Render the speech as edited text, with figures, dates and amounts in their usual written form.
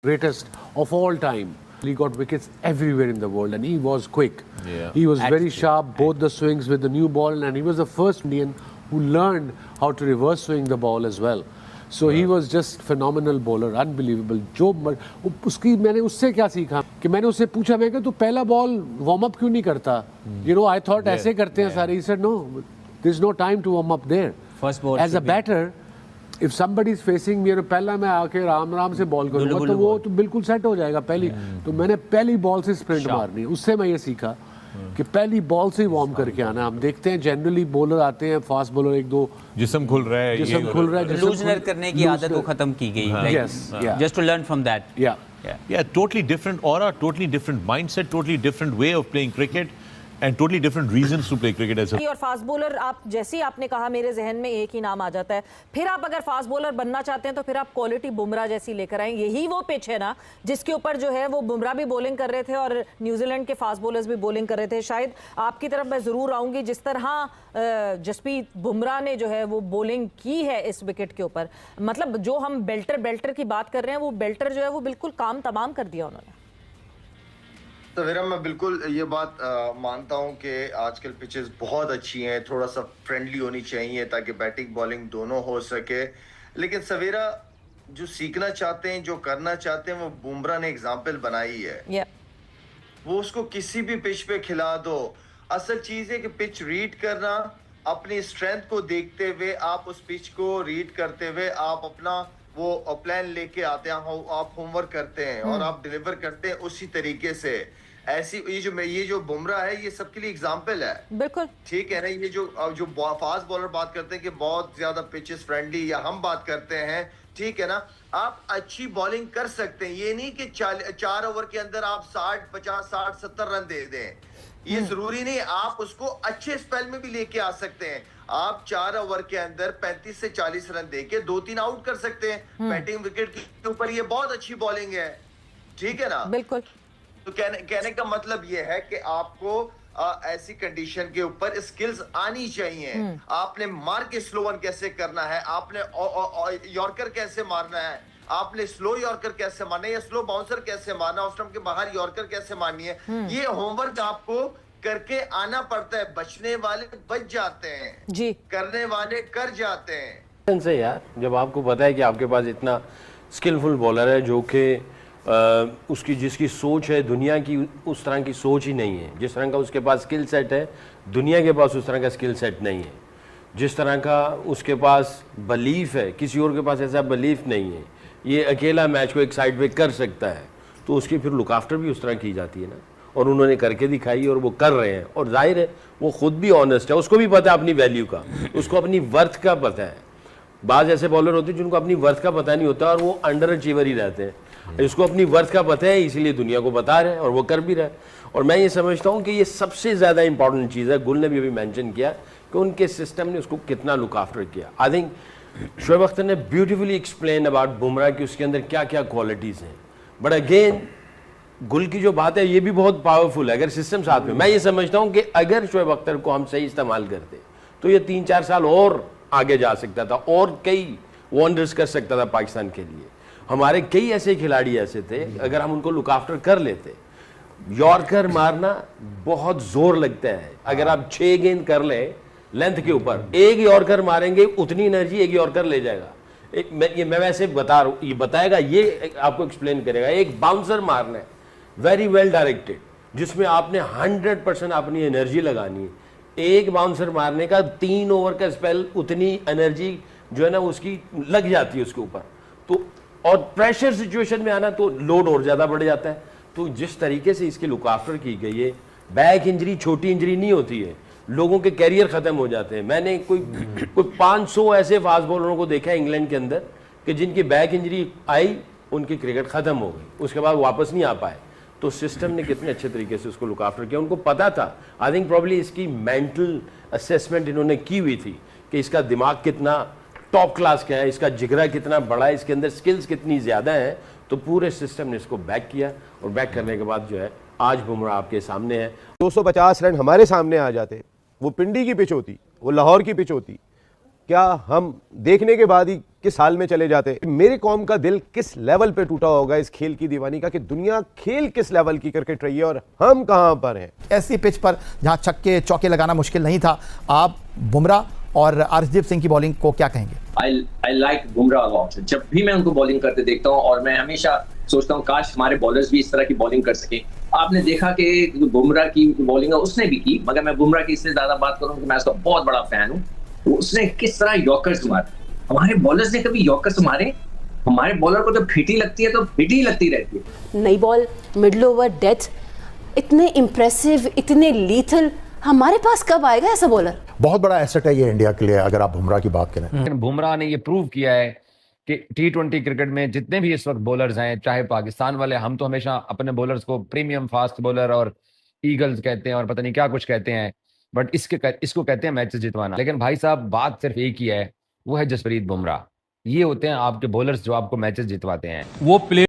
greatest of all time. He got wickets everywhere in the world and he was quick. Yeah. He was very sharp, both the swings with the new ball, and he was the first Indian who learned how to reverse swing the ball as well. So he was just phenomenal bowler, unbelievable. जो उसकी मैंने उससे क्या सीखा कि मैंने उससे पूछा मैं कि तू पहला बॉल वार्म अप क्यों नहीं करता? You know, I thought ऐसे करते हैं सारे. He said no, there's no time to warm up there. First ball As a batter, if somebody is facing me, पहला मैं आके राम से बॉल करूँगा तो वो तो बिल्कुल सेट हो जाएगा पहली. तो मैंने पहली बॉल से स्प्रिंट मारनी, उससे मैं ये सीखा कि पहली बॉल से ही वार्म करके आना. हम देखते हैं जनरली बॉलर आते हैं, फास्ट बॉलर एक दो जिस्म खुल रहा है, लूजनर करने की आदत को खत्म की गई. Just to learn from that. Yeah, totally different aura, totally different mindset, totally different way of playing cricket. And totally different reasons to play cricket as a. और फास्ट बॉलर आप जैसे ही आपने कहा मेरे जहन में एक ही नाम आ जाता है. फिर आप अगर फास्ट बॉलर बनना चाहते हैं तो फिर आप क्वालिटी बुमराह जैसी लेकर आएंगे. यही वो पिच है ना जिसके ऊपर जो है वो बुमराह भी बॉलिंग कर रहे थे और न्यूजीलैंड के फास्ट बॉलर्स भी बॉलिंग कर रहे थे. शायद आपकी तरफ मैं जरूर आऊंगी. जिस तरह जसप्रीत बुमराह ने जो है वो बॉलिंग की है इस विकेट के ऊपर, मतलब जो हम बेल्टर की बात कर रहे हैं वो बेल्टर जो है वो बिल्कुल काम तमाम कर दिया उन्होंने. तो मेरा मैं बिल्कुल ये बात मानता हूं कि आजकल पिचेस बहुत अच्छी हैं, थोड़ा सा फ्रेंडली होनी चाहिए ताकि बैटिंग बॉलिंग दोनों हो सके. लेकिन सवेरा जो सीखना चाहते हैं, जो करना चाहते हैं, वो बुमराह ने एग्जाम्पल बनाई है. वो उसको किसी भी पिच पे खिला दो. असल चीज है कि पिच रीड करना, अपनी स्ट्रेंथ को देखते हुए आप उस पिच को रीड करते हुए आप अपना वो प्लान लेके आते हैं, आप होमवर्क करते हैं और आप डिलीवर करते हैं उसी तरीके से. ऐसी ये जो बुमराह है ये सबके लिए एग्जांपल है. बिल्कुल ठीक है ना. ये जो फास्ट बॉलर बात करते हैं कि बहुत ज्यादा पिचेस फ्रेंडली, या हम बात करते हैं, ठीक है ना, आप अच्छी बॉलिंग कर सकते हैं. ये नहीं कि 4 ओवर के अंदर आप 60, 50, 60, 70 रन दे दें. ये जरूरी नहीं. आप उसको अच्छे स्पेल में भी लेके आ सकते हैं. आप 4 ओवर के अंदर 35 से 40 रन देके 2-3 आउट कर सकते हैं. बैटिंग विकेट के ऊपर ये बहुत अच्छी बॉलिंग है, ठीक है ना. बिल्कुल. तो कहने का मतलब ये है कि आपको ऐसी कंडीशन के ऊपर स्किल्स आनी चाहिए. आपने मार के स्लो वन कैसे करना है, आपने यॉर्कर कैसे मारना है, आपने स्लो यॉर्कर कैसे मारना है या स्लो बाउंसर कैसे मारना, ऑफ स्टंप के बाहर यॉर्कर कैसे मारनी है. ये होमवर्क आपको करके आना पड़ता है. बचने वाले बच जाते हैं जी, करने वाले कर जाते हैं. से यार, जब आपको पता है कि आपके पास इतना स्किलफुल बॉलर है जो कि उसकी जिसकी सोच है दुनिया की उस तरह की सोच ही नहीं है. जिस तरह का उसके पास स्किल सेट है दुनिया के पास उस तरह का स्किल सेट नहीं है. जिस तरह का उसके पास बिलीफ है किसी और के पास ऐसा बिलीफ नहीं है. ये अकेला मैच को एक साइड पे कर सकता है तो उसकी फिर लुक आफ्टर भी उस तरह की जाती है ना. और उन्होंने करके दिखाई और वो कर रहे हैं. और जाहिर है वो खुद भी ऑनेस्ट है, उसको भी पता है अपनी वैल्यू का, उसको अपनी वर्थ का पता है. बाज़ ऐसे बॉलर होते हैं जिनको अपनी वर्थ का पता नहीं होता और वो अंडर अचीवर ही रहते हैं. इसको अपनी वर्थ का पता है इसीलिए दुनिया को बता रहे हैं और वो कर भी रहा है. और मैं ये समझता हूँ कि ये सबसे ज़्यादा इंपॉर्टेंट चीज़ है. गुल ने भी अभी मेंशन किया कि उनके सिस्टम ने उसको कितना लुक आफ्टर किया. आई थिंक शोएब अख्तर ने ब्यूटीफुली एक्सप्लेन अबाउट बुमराह कि उसके अंदर क्या क्या क्वालिटीज़ हैं. बट अगेन गुल की जो बात है ये भी बहुत पावरफुल है अगर सिस्टम साथ में. मैं ये समझता हूँ कि अगर शोएब अख्तर को हम सही इस्तेमाल करते तो ये 3-4 साल और आगे जा सकता था और कई वंडर्स कर सकता था पाकिस्तान के लिए. हमारे कई ऐसे खिलाड़ी ऐसे थे अगर हम उनको लुक आफ्टर कर लेते. यॉर्कर मारना बहुत जोर लगता है. अगर आप 6 गेंद कर ले लेंथ के ऊपर, एक यॉर्कर मारेंगे उतनी एनर्जी एक यॉर्कर ले जाएगा. मैं वैसे बता रहा हूँ, ये बताएगा, ये आपको एक्सप्लेन करेगा. एक बाउंसर मारना है वेरी वेल डायरेक्टेड जिसमें आपने 100% अपनी एनर्जी लगानी है. एक बाउंसर मारने का 3 ओवर का स्पेल उतनी एनर्जी जो है ना उसकी लग जाती है उसके ऊपर. तो और प्रेशर सिचुएशन में आना तो लोड और ज्यादा बढ़ जाता है. तो जिस तरीके से इसकी लुक आफ्टर की गई है, बैक इंजरी छोटी इंजरी नहीं होती है, लोगों के कैरियर खत्म हो जाते हैं. मैंने कोई 500 ऐसे फास्ट बॉलरों को देखा है इंग्लैंड के अंदर कि जिनकी बैक इंजरी आई उनकी क्रिकेट खत्म हो गई, उसके बाद वापस नहीं आ पाए. तो सिस्टम ने कितने अच्छे तरीके से उसको लुक आफ्टर किया. उनको पता था. आई थिंक प्रॉब्ली इसकी मेंटल असेसमेंट इन्होंने की हुई थी कि इसका दिमाग कितना टॉप क्लास का है, इसका जिगरा कितना बड़ा है, इसके अंदर स्किल्स कितनी ज़्यादा हैं. तो पूरे सिस्टम ने इसको बैक किया और बैक करने के बाद जो है आज बुमराह आपके सामने है. 250 रन हमारे सामने आ जाते, वो पिंडी की पिच होती, वो लाहौर की पिच होती, क्या हम देखने के बाद ही किस हाल में चले जाते? मेरी कौम का दिल किस लेवल पे टूटा होगा इस खेल की दीवानी का कि दुनिया खेल किस लेवल की क्रिकेट रही है और हम कहां पर हैं। ऐसी पिच पर जहां छक्के चौके लगाना मुश्किल नहीं था, आप बुमराह और अर्शदीप सिंह की बॉलिंग को क्या कहेंगे? I like Bumrah a lot. जब भी मैं उनको बॉलिंग करते देखता हूं और मैं हमेशा सोचता हूं काश हमारे बॉलर्स भी इस तरह की बॉलिंग कर सके। आपने देखा कि बुमराह की बॉलिंग है उसने भी की, मगर मैं बुमराह की इससे ज्यादा बात करूं कि मैं उसका बहुत बड़ा फैन हूं। उसने किस तरह यॉर्कर्स मारे, हमारे बॉलर्स ने कभी यॉर्कर्स मारे? हमारे बॉलर को जब फिटी लगती है तो फिटी लगती रहती है। नई बॉल, मिडल ओवर, डेथ, इतने इंप्रेसिव, इतने लीथल, हमारे पास कब आएगा ऐसा बॉलर? बहुत बड़ा एसेट है ये इंडिया के लिए अगर आप बुमराह की बात करें। बुमराह ने ये प्रूव किया है कि T20 क्रिकेट में जितने भी इस वक्त बॉलर्स हैं, चाहे पाकिस्तान वाले, हम तो हमेशा अपने बॉलर्स को प्रीमियम फास्ट बॉलर और ईगल्स कहते हैं और पता नहीं क्या कुछ कहते हैं, बट इसको कहते हैं मैचेस जितवाना। लेकिन भाई साहब बात सिर्फ एक ही है, वो है जसप्रीत बुमराह। ये होते हैं आपके बॉलर्स जो आपको मैचेस जितवाते हैं। वो प्ले